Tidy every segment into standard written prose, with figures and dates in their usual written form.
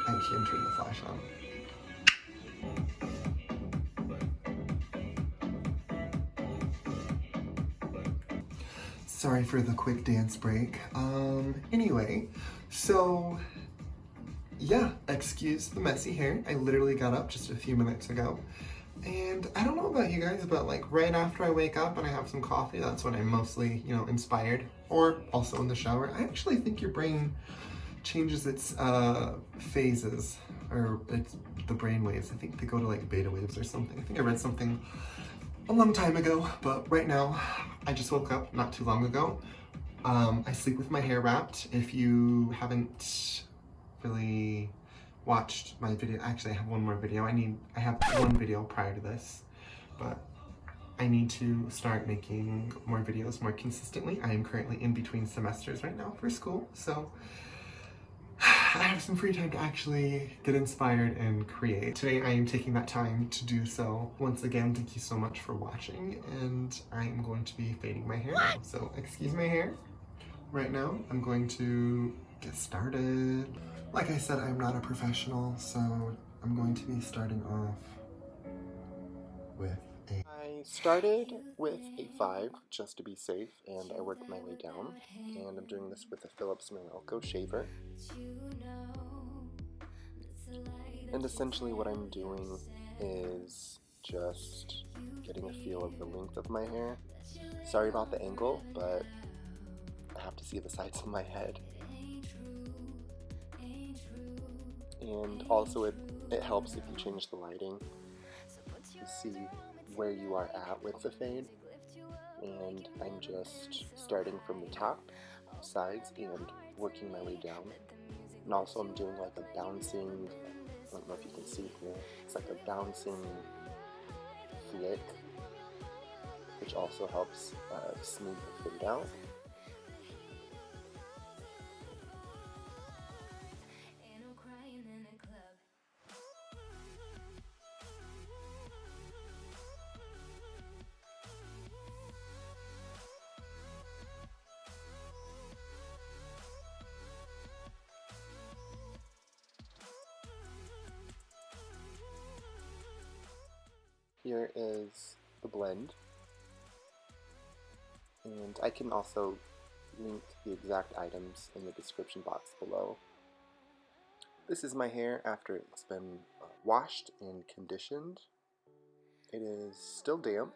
I can turn the flash on. Sorry for the quick dance break. Anyway, so yeah, excuse the messy hair. I literally got up just a few minutes ago. And I don't know about you guys, but like right after I wake up and I have some coffee, that's when I'm mostly, inspired. Or also in the shower. I actually think your brain changes its phases, or it's the brain waves. I think they go to like beta waves or something. I think I read something a long time ago, but right now I just woke up not too long ago. I sleep with my hair wrapped. If you haven't really watched my video, actually I have one more video. I have one video prior to this, but I need to start making more videos more consistently. I am currently in between semesters right now for school, so I have some free time to actually get inspired and create. Today I am taking that time to do so. Once again, thank you so much for watching, and I am going to be fading my hair now. So excuse my hair. Right now, I'm going to get started. Like I said, I'm not a professional, so I'm going to be starting off with I started with a 5 just to be safe, and I worked my way down, and I'm doing this with a Philips Norelco shaver. And essentially what I'm doing is just getting a feel of the length of my hair. Sorry about the angle, but I have to see the sides of my head. And also it helps if you change the lighting to see where you are at with the fade. And I'm just starting from the top, sides, and working my way down. And also I'm doing like a bouncing, I don't know if you can see here, it's like a bouncing flick, which also helps smooth the fade out. Here is the blend, and I can also link the exact items in the description box below. This is my hair after it's been washed and conditioned. It is still damp.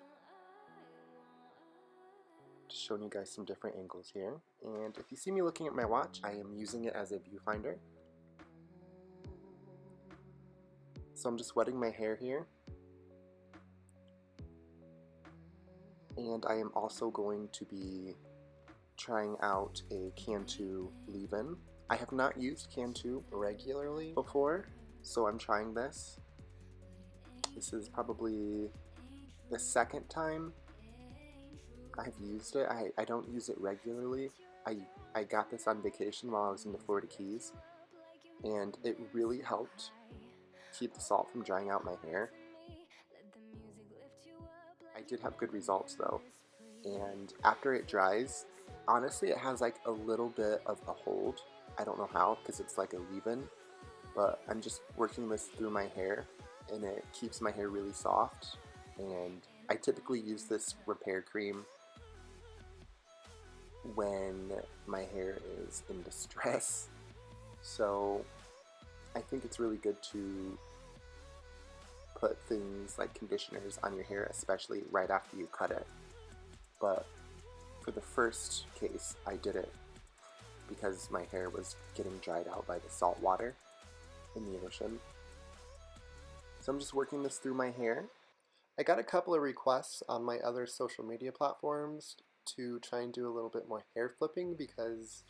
Just showing you guys some different angles here. And if you see me looking at my watch, I am using it as a viewfinder. So I'm just wetting my hair here. And I am also going to be trying out a Cantu leave-in. I have not used Cantu regularly before, so I'm trying this. This is probably the second time I've used it. I don't use it regularly. I got this on vacation while I was in the Florida Keys, and it really helped keep the salt from drying out my hair. I did have good results though, and after it dries, honestly it has like a little bit of a hold. I don't know how, because it's like a leave-in, but I'm just working this through my hair and it keeps my hair really soft. And I typically use this repair cream when my hair is in distress, so I think it's really good to put things like conditioners on your hair, especially right after you cut it. But for the first case, I did it because my hair was getting dried out by the salt water in the ocean. So I'm just working this through my hair. I got a couple of requests on my other social media platforms to try and do a little bit more hair flipping, because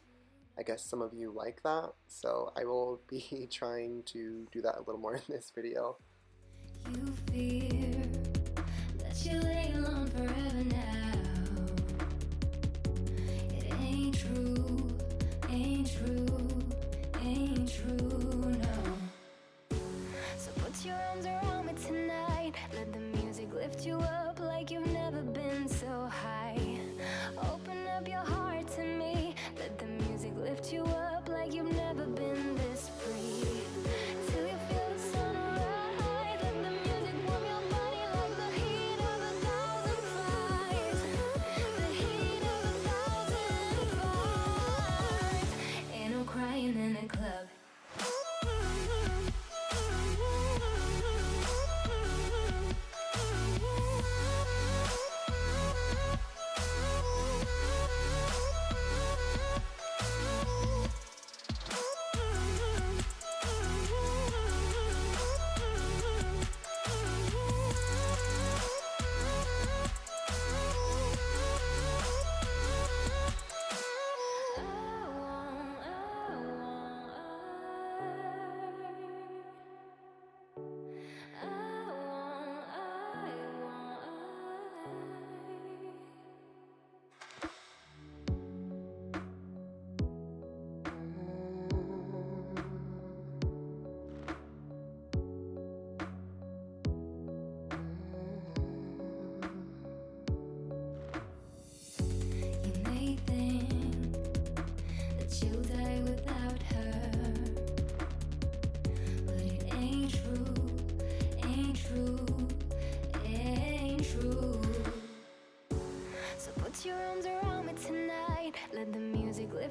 I guess some of you like that. So I will be trying to do that a little more in this video. You fear that you lay alone forever now. It ain't true, ain't true, ain't true, no. So put your arms around me tonight. Let the music lift you up like you've never been so high. Open up your heart to me. Let the music lift you up like you've never been this free.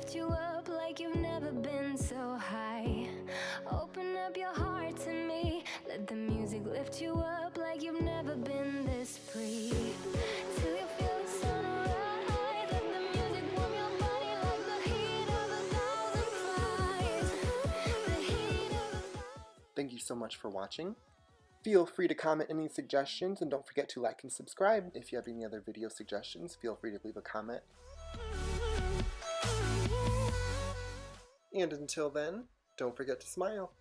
lift you up like you've never been so high. Open up your heart to me. Let the music lift you up like you've never been this free. Till you feel the sun rise. Let the music warm your body like the heat of 1,000 fires. The heat of 1,000. Thank you so much for watching. Feel free to comment any suggestions, and don't forget to like and subscribe. If you have any other video suggestions, feel free to leave a comment. And until then, don't forget to smile.